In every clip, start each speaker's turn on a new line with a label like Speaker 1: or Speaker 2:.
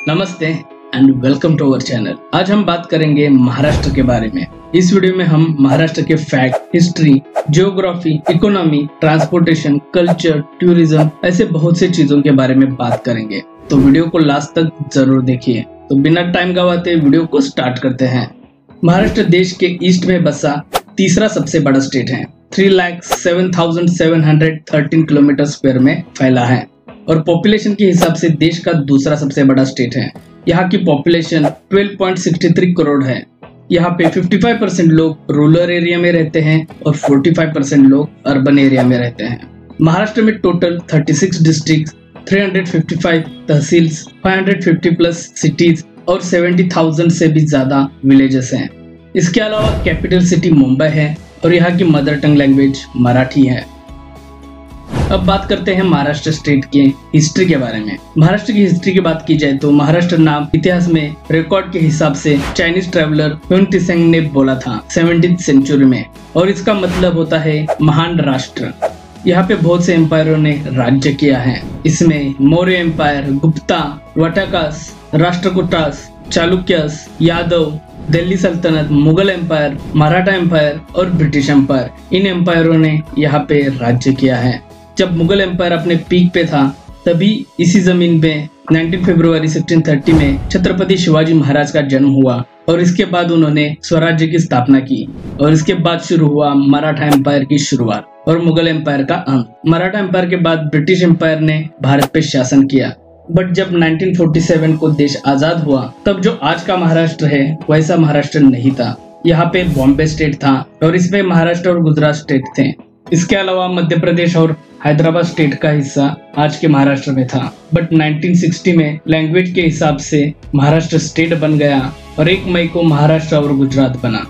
Speaker 1: नमस्ते and welcome to our channel. आज हम बात करेंगे महाराष्ट्र के बारे में। इस वीडियो में हम महाराष्ट्र के fact, history, geography, economy, transportation, culture, tourism ऐसे बहुत से चीजों के बारे में बात करेंगे, तो वीडियो को लास्ट तक जरूर देखिए। तो बिना टाइम गवाते वीडियो को स्टार्ट करते हैं। महाराष्ट्र देश के ईस्ट में बसा तीसरा सबसे बड़ा स्टेट है। 3,07,713 किलोमीटर स्क्वायर में फैला है और पॉपुलेशन के हिसाब से देश का दूसरा सबसे बड़ा स्टेट है। यहाँ की पॉपुलेशन 12.63 करोड़ है। यहाँ पे 55% लोग रूरल एरिया में रहते हैं और 45% लोग अर्बन एरिया में रहते हैं। महाराष्ट्र में total 36 district, 355 tehsils, 550 plus cities और 70,000 से भी ज्यादा विलेजेस हैं। इसके अलावा कैपिटल सिटी मुंबई है और यहाँ की मदर टंग लैंग्वेज मराठी है। अब बात करते हैं महाराष्ट्र स्टेट के हिस्ट्री के बारे में। महाराष्ट्र की हिस्ट्री की बात की जाए तो महाराष्ट्र नाम इतिहास में रिकॉर्ड के हिसाब से चाइनीज ट्रैवलर ह्युन त्सिंग ने बोला था 17th सेंचुरी में, और इसका मतलब होता है महान राष्ट्र। यहाँ पे बहुत से एम्पायरों ने राज्य किया है। इसमें मौर्य एम्पायर, गुप्ता, वटाकास, राष्ट्रकूटास, चालुक्यस, यादव, दिल्ली सल्तनत, मुगल एम्पायर, मराठा एम्पायर और ब्रिटिश एम्पायर, इन एम्पायरों ने यहाँ पे राज्य किया है। जब मुगल एम्पायर अपने पीक पे था तभी इसी जमीन पे 19 फरवरी 1630 में छत्रपति शिवाजी महाराज का जन्म हुआ और इसके बाद उन्होंने स्वराज्य की स्थापना की और इसके बाद शुरू हुआ मराठा एम्पायर की शुरुआत और मुगल एम्पायर का अंत। मराठा एम्पायर के बाद ब्रिटिश एम्पायर ने भारत पे शासन किया, बट जब 1947 को देश आजाद हुआ तब जो आज का महाराष्ट्र है वैसा महाराष्ट्र नहीं था। यहाँ पे बॉम्बे स्टेट था और इसमें महाराष्ट्र और गुजरात स्टेट थे। इसके अलावा मध्य प्रदेश और हैदराबाद स्टेट का हिस्सा आज के महाराष्ट्र में था, बट 1960 में लैंग्वेज के हिसाब से महाराष्ट्र स्टेट बन गया और 1 मई को महाराष्ट्र और गुजरात बना।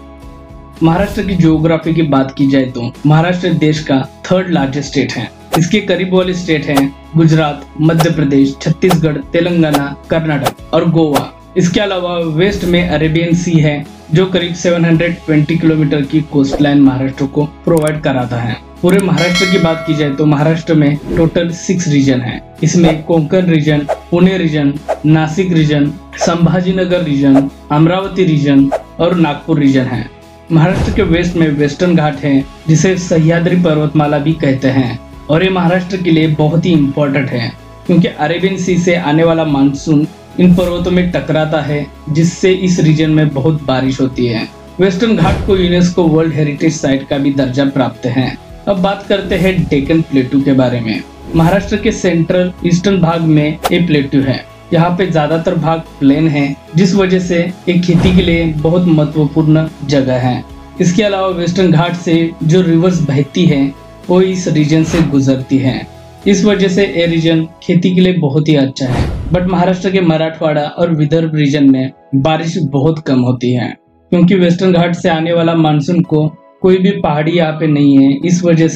Speaker 1: महाराष्ट्र की ज्योग्राफी की बात की जाए तो महाराष्ट्र देश का 3rd लार्जेस्ट स्टेट है। इसके करीब वाले स्टेट हैं गुजरात, मध्य प्रदेश, छत्तीसगढ़, तेलंगाना, कर्नाटक और गोवा। इसके अलावा वेस्ट में अरेबियन सी है जो करीब 720 किलोमीटर की कोस्ट लाइन महाराष्ट्र को प्रोवाइड कराता है। पूरे महाराष्ट्र की बात की जाए तो महाराष्ट्र में टोटल 6 रीजन है। इसमें Konkan region, Pune region, Nashik region, Sambhajinagar region, Amravati region और नागपुर रीजन है। महाराष्ट्र के वेस्ट में वेस्टर्न घाट है जिसे सह्याद्री पर्वतमाला भी कहते हैं और ये महाराष्ट्र के लिए बहुत ही इम्पोर्टेंट है क्योंकि अरेबियन सी से आने वाला मानसून इन पर्वतों में टकराता है जिससे इस रीजन में बहुत बारिश होती है। वेस्टर्न घाट को यूनेस्को वर्ल्ड हेरिटेज साइट का भी दर्जा प्राप्त है। अब बात करते हैं डेक्कन प्लेटू के बारे में। महाराष्ट्र के सेंट्रल ईस्टर्न भाग में ये प्लेटू है। यहाँ पे ज्यादातर भाग प्लेन है जिस वजह से एक खेती के लिए बहुत महत्वपूर्ण जगह है। इसके अलावा वेस्टर्न घाट से जो रिवर्स बहती है वो इस रीजन से गुजरती है। इस वजह से ये रीजन खेती के लिए बहुत ही अच्छा है, बट महाराष्ट्र के मराठवाड़ा और विदर्भ रीजन में बारिश बहुत कम होती है क्योंकि वेस्टर्न घाट से आने वाला मानसून को कोई भी पहाड़ी यहाँ पे नहीं है। इस वजह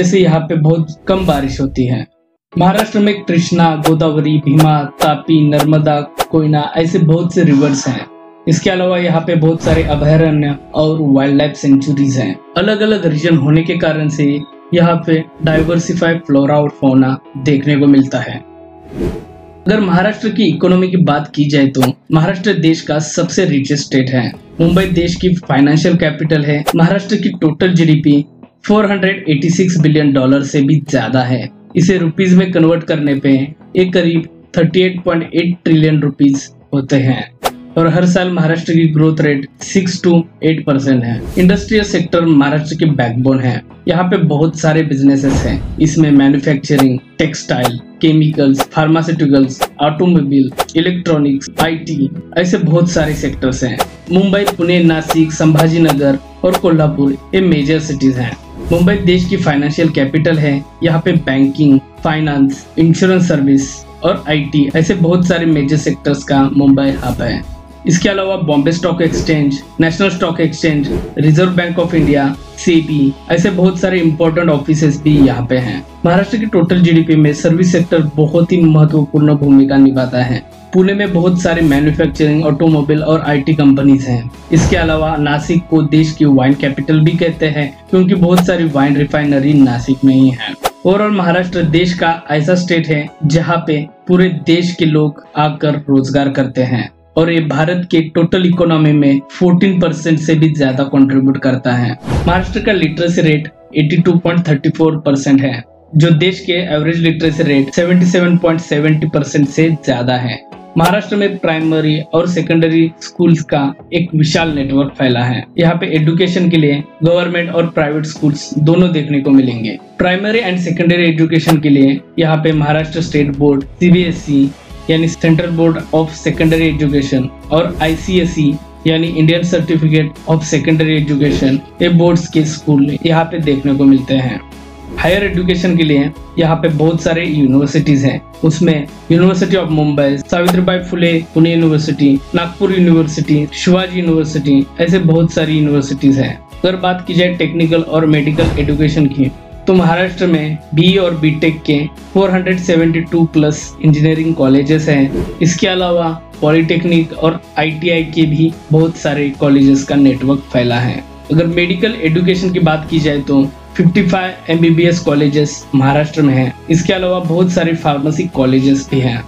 Speaker 1: से यहाँ पे बहुत कम बारिश होती है। महाराष्ट्र में कृष्णा, गोदावरी, भीमा, तापी, नर्मदा, कोयना ऐसे बहुत से रिवर्स हैं। इसके अलावा यहाँ पे बहुत सारे अभयारण्य और वाइल्ड लाइफ सेंचुरीज हैं। अलग अलग रीजन होने के कारण से यहाँ पे डाइवर्सिफाइड फ्लोरा और फौना देखने को मिलता है। अगर महाराष्ट्र की इकोनॉमी की बात की जाए तो महाराष्ट्र देश का सबसे रिचेस्ट स्टेट है। मुंबई देश की फाइनेंशियल कैपिटल है। महाराष्ट्र की टोटल जीडीपी 486 बिलियन डॉलर से भी ज्यादा है। इसे रुपीज में कन्वर्ट करने पे एक करीब 38.8 ट्रिलियन रुपीज होते हैं और हर साल महाराष्ट्र की ग्रोथ रेट 6 to 8% है। इंडस्ट्रियल सेक्टर महाराष्ट्र की बैकबोन है। यहाँ पे बहुत सारे बिजनेसेस हैं। इसमें manufacturing, textile, chemicals, pharmaceuticals, automobile, electronics, IT ऐसे बहुत सारे सेक्टर्स हैं। मुंबई, पुणे, नासिक, संभाजीनगर और कोल्हापुर ये मेजर सिटीज हैं। मुंबई देश की फाइनेंशियल कैपिटल है। यहाँ पे बैंकिंग, फाइनेंस, इंश्योरेंस सर्विस और आईटी ऐसे बहुत सारे मेजर सेक्टर्स का मुंबई हब है। इसके अलावा Bombay stock exchange, national stock exchange, reserve bank of India, SEBI ऐसे बहुत सारे इंपॉर्टेंट ऑफिसेस भी यहाँ पे हैं। महाराष्ट्र की टोटल जीडीपी में सर्विस सेक्टर बहुत ही महत्वपूर्ण भूमिका निभाता है। पुणे में बहुत सारे मैन्युफैक्चरिंग, ऑटोमोबाइल और आईटी कंपनीज हैं। इसके अलावा नासिक को देश की वाइन कैपिटल भी कहते हैं क्योंकि बहुत सारी वाइन रिफाइनरी नासिक में ही है। ओवरऑल महाराष्ट्र देश का ऐसा स्टेट है जहाँ पे पूरे देश के लोग आकर रोजगार करते हैं और ये भारत के टोटल इकोनॉमी में 14% से भी ज्यादा कंट्रीब्यूट करता है। महाराष्ट्र का लिटरेसी रेट 82.34% है, जो देश के एवरेज लिटरेसी रेट 77.70% से ज्यादा है। महाराष्ट्र में प्राइमरी और सेकेंडरी स्कूल्स का एक विशाल नेटवर्क फैला है। यहाँ पे एजुकेशन के लिए गवर्नमेंट और प्राइवेट स्कूल्स दोनों देखने को मिलेंगे। प्राइमरी एंड सेकेंडरी एजुकेशन के लिए यहाँ पे महाराष्ट्र स्टेट बोर्ड, CBSE यानी central board of secondary education और ICSE यानी Indian certificate of secondary education, ये बोर्ड्स के स्कूल यहाँ पे देखने को मिलते हैं। हायर एजुकेशन के लिए यहाँ पे बहुत सारे यूनिवर्सिटीज हैं। उसमें university of Mumbai, Savitribai Phule Pune university, Nagpur university, Shivaji university, ऐसे बहुत सारी यूनिवर्सिटीज हैं। अगर बात की जाए टेक्निकल और मेडिकल एजुकेशन की, तो महाराष्ट्र में BE और BTech के 472 प्लस इंजीनियरिंग कॉलेजेस हैं। इसके अलावा पॉलिटेक्निक और ITI के भी बहुत सारे कॉलेजेस का नेटवर्क फैला है। अगर मेडिकल एजुकेशन की बात की जाए तो 55 MBBS कॉलेजेस महाराष्ट्र में हैं। इसके अलावा बहुत सारे फार्मेसी कॉलेजेस भी हैं।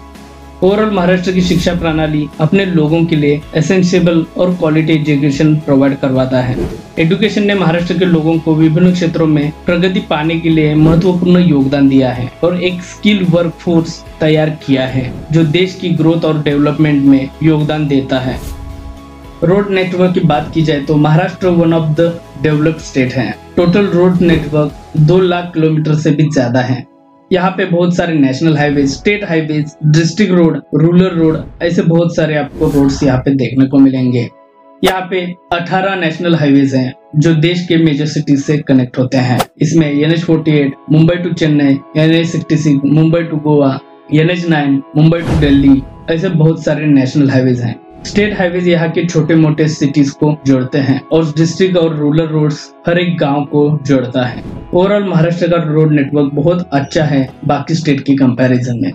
Speaker 1: ओवरऑल महाराष्ट्र की शिक्षा प्रणाली अपने लोगों के लिए एसेंशियल और क्वालिटी एजुकेशन प्रोवाइड करवाता है। एजुकेशन ने महाराष्ट्र के लोगों को विभिन्न क्षेत्रों में प्रगति पाने के लिए महत्वपूर्ण योगदान दिया है और एक स्किल वर्कफोर्स तैयार किया है, जो देश की ग्रोथ और डेवलपमेंट में योगदान देता है। रोड नेटवर्क की बात की जाए तो Maharashtra one of the developed state है। Total road network 2 lakh kilometre से भी ज्यादा है। यहाँ पे बहुत सारे national highway, state highway, district road, rural road, ऐसे बहुत सारे आपको रोड्स यहाँ पे देखने को मिलेंगे। यहाँ पे 18 नेशनल हाईवेज हैं जो देश के मेजर सिटीज से कनेक्ट होते हैं। इसमें NH48 Mumbai to Chennai, NH66 Mumbai to Goa, NH9 Mumbai to Delhi, ऐसे बहुत सारे नेशनल हाईवेज हैं। स्टेट हाईवेज यहाँ के छोटे मोटे सिटीज को जोड़ते हैं और डिस्ट्रिक्ट और रूरल रोड्स हर एक गांव को जोड़ता है। ओवरऑल महाराष्ट्र का रोड नेटवर्क बहुत अच्छा है बाकी स्टेट की कंपैरिजन में।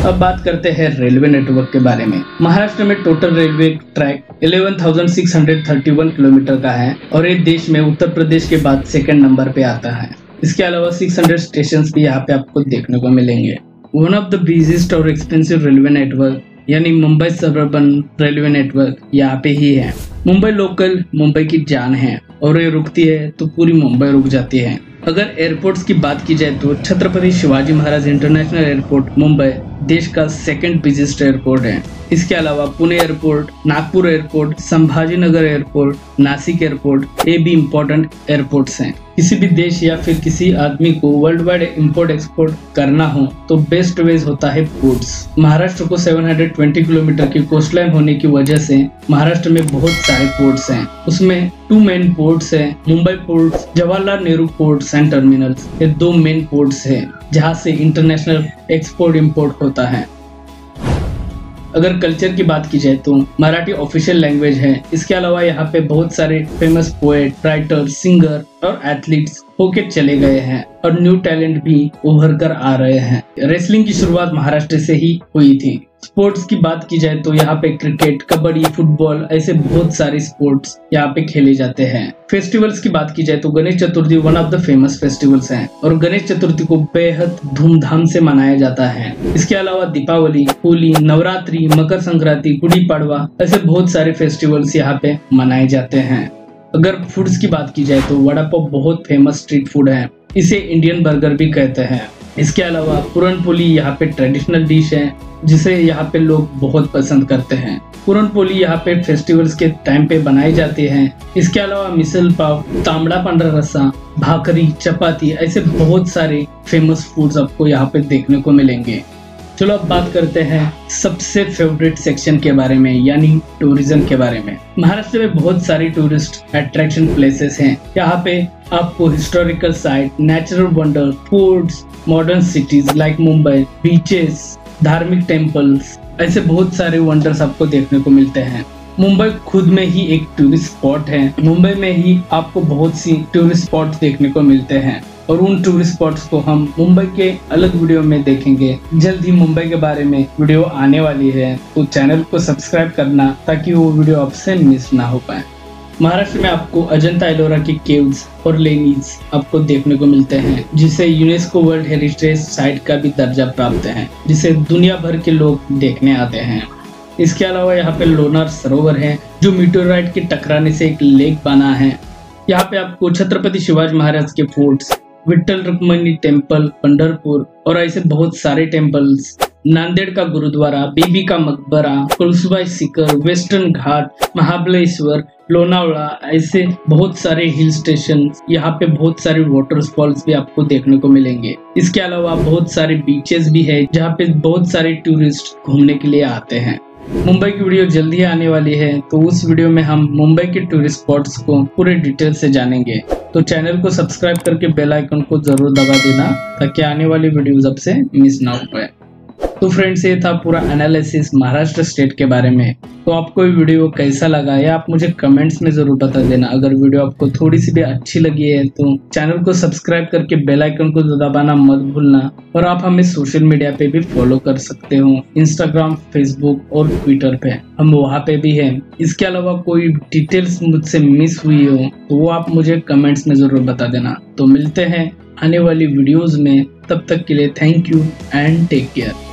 Speaker 1: अब बात करते हैं रेलवे नेटवर्क के बारे में। महाराष्ट्र में टोटल रेलवे ट्रैक 11,631 किलोमीटर का है और ये देश में उत्तर प्रदेश के बाद सेकंड नंबर पे आता है। इसके अलावा 600 स्टेशन भी यहाँ पे आपको देखने को मिलेंगे। वन ऑफ द बिजीएस्ट और एक्सपेंसिव रेलवे नेटवर्क यानी मुंबई सबर्बन रेलवे नेटवर्क यहाँ पे ही है। मुंबई लोकल मुंबई की जान है और ये रुकती है तो पूरी मुंबई रुक जाती है। अगर एयरपोर्ट्स की बात की जाए तो छत्रपति शिवाजी महाराज इंटरनेशनल एयरपोर्ट मुंबई देश का सेकंड बिगेस्ट एयरपोर्ट है। इसके अलावा Pune airport, Nagpur airport, Sambhajinagar airport, Nashik airport, ये भी इम्पोर्टेंट एयरपोर्ट्स हैं। किसी भी देश या फिर किसी आदमी को वर्ल्ड वाइड इम्पोर्ट एक्सपोर्ट करना हो तो बेस्ट वेज होता है पोर्ट्स। महाराष्ट्र को 720 किलोमीटर की कोस्टलाइन होने की वजह से महाराष्ट्र में बहुत सारे पोर्ट्स हैं। उसमें 2 मेन पोर्ट्स हैं, Mumbai ports, Jawaharlal Nehru ports and terminals. ये 2 मेन पोर्ट्स हैं जहां से इंटरनेशनल एक्सपोर्ट इंपोर्ट होता है। अगर कल्चर की बात की जाए तो मराठी ऑफिशियल लैंग्वेज है। इसके अलावा यहाँ पे बहुत सारे फेमस पोएट, राइटर, सिंगर और एथलीट्स होके चले गए हैं और न्यू टैलेंट भी उभर कर आ रहे हैं। रेसलिंग की शुरुआत महाराष्ट्र से ही हुई थी। स्पोर्ट्स की बात की जाए तो यहाँ पे क्रिकेट, कबड्डी, फुटबॉल, ऐसे बहुत सारे स्पोर्ट्स यहाँ पे खेले जाते हैं। फेस्टिवल्स की बात की जाए तो Ganesh Chaturthi one of the famous festivals हैं और गणेश चतुर्थी को बेहद धूमधाम से मनाया जाता है। इसके अलावा दीपावली, होली, नवरात्रि, मकर संक्रांति, गुड़ी पड़वा, ऐसे बहुत सारे फेस्टिवल्स यहाँ पे मनाए जाते हैं। अगर फूड्स की बात की जाए तो वड़ा पाव बहुत फेमस स्ट्रीट फूड है। इसे इंडियन बर्गर भी कहते हैं। इसके अलावा पूरनपोली यहाँ पे ट्रेडिशनल डिश है जिसे यहाँ पे लोग बहुत पसंद करते हैं। पूरनपोली यहाँ पे फेस्टिवल्स के टाइम पे बनाई जाती हैं। इसके अलावा मिसल पाव, तांबड़ा पांढरा रस्सा, भाकरी, चपाती, ऐसे बहुत सारे फेमस फूड्स आपको यहाँ पे देखने को मिलेंगे। चलो अब बात करते हैं सबसे फेवरेट सेक्शन के बारे में, यानी टूरिज्म के बारे में। महाराष्ट्र में बहुत सारी टूरिस्ट अट्रैक्शन प्लेसेस हैं। यहाँ पे आपको historical site, natural wonder, forts, modern cities like Mumbai, beaches, धार्मिक टेम्पल्स, ऐसे बहुत सारे वंडर्स आपको देखने को मिलते हैं। मुंबई खुद में ही एक टूरिस्ट स्पॉट है। मुंबई में ही आपको बहुत सी टूरिस्ट स्पॉट्स देखने को मिलते हैं और उन टूरिस्ट स्पॉट्स को हम मुंबई के अलग वीडियो में देखेंगे। जल्द ही मुंबई के बारे में वीडियो आने वाली है, तो चैनल को सब्सक्राइब करना ताकि वो वीडियो आपसे मिस ना हो पाए। महाराष्ट्र में आपको अजंता एलोरा के केव्स और लेनीज आपको देखने को मिलते हैं, जिसे यूनेस्को वर्ल्ड हेरिटेज साइट का भी दर्जा प्राप्त है, जिसे दुनिया भर के लोग देखने आते हैं। इसके अलावा यहाँ पे लोनार सरोवर है, जो मीटोराइट के टकराने से एक लेक बना है। यहाँ पे आपको छत्रपति शिवाजी महाराज के फोर्ट्स, विट्ठल रुक्मिणी टेम्पल, पंढरपुर और ऐसे बहुत सारे टेम्पल्स, नांदेड़ का गुरुद्वारा, बीबी का मकबरा, कुलसुबाई सीकर, वेस्टर्न घाट, महाबलेश्वर, लोनावला, ऐसे बहुत सारे हिल स्टेशन, यहाँ पे बहुत सारे वाटरफॉल्स भी आपको देखने को मिलेंगे। इसके अलावा बहुत सारे बीचेस भी है, जहाँ पे बहुत सारे टूरिस्ट घूमने के लिए आते हैं। मुंबई की वीडियो जल्दी आने वाली है, तो उस वीडियो में हम मुंबई के टूरिस्ट स्पॉट्स को पूरे डिटेल से जानेंगे। तो चैनल को सब्सक्राइब करके बेल आइकन को जरूर दबा देना, ताकि आने वाली वीडियोस आपसे मिस ना हो पाए। तो फ्रेंड्स, ये था पूरा एनालिसिस महाराष्ट्र स्टेट के बारे में। तो आपको ये वीडियो कैसा लगा या आप मुझे कमेंट्स में जरूर बता देना। अगर वीडियो आपको थोड़ी सी भी अच्छी लगी है तो चैनल को सब्सक्राइब करके बेल आइकन को दबाना मत भूलना। और आप हमें सोशल मीडिया पे भी फॉलो कर सकते हो, इंस्टाग्राम, फेसबुक और ट्विटर पे, हम वहाँ पे भी हैं। इसके अलावा कोई डिटेल्स मुझसे मिस हुई हो तो वो आप मुझे कमेंट्स में जरूर बता देना। तो मिलते हैं आने वाली वीडियोज में, तब तक के लिए thank you and take care.